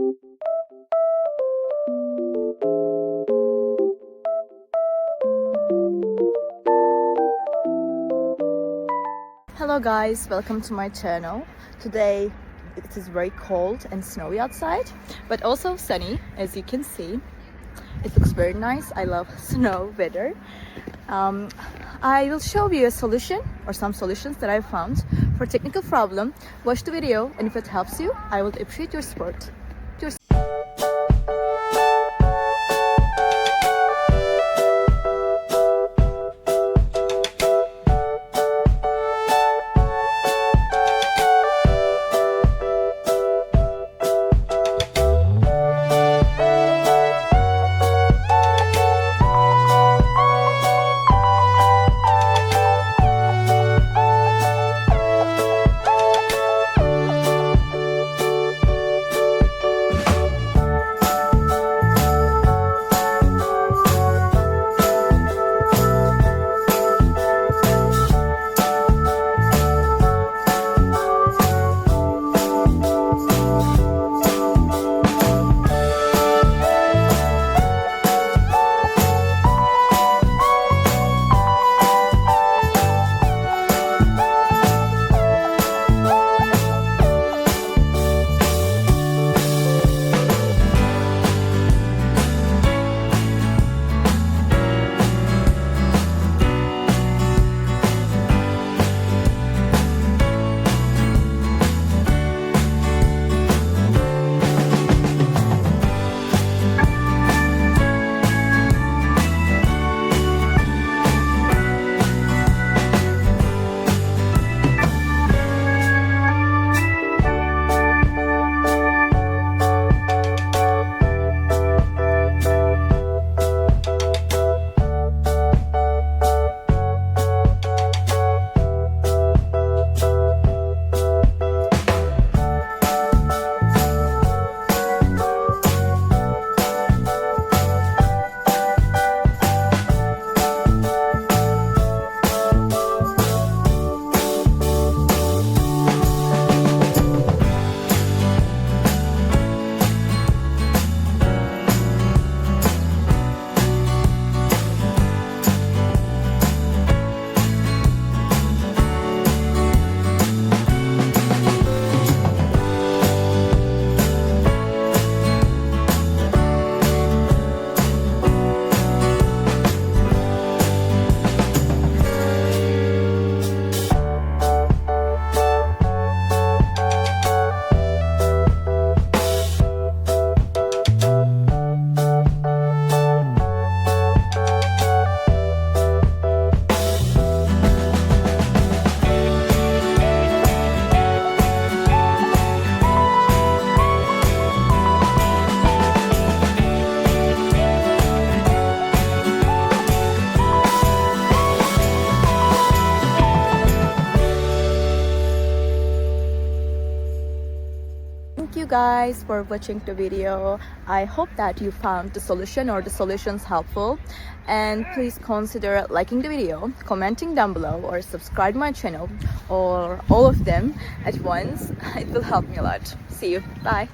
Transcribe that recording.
Hello guys, welcome to my channel. Today it is very cold and snowy outside, but also sunny, as you can see. It looks very nice. I love snow weather. I will show you a solution or some solutions that I found for technical problem. Watch the video, and if it helps you, I would appreciate your support. Thank you guys for watching the video. I hope that you found the solution or the solutions helpful, and please consider liking the video, commenting down below, or subscribe my channel, or all of them at once. It will help me a lot. See you. Bye.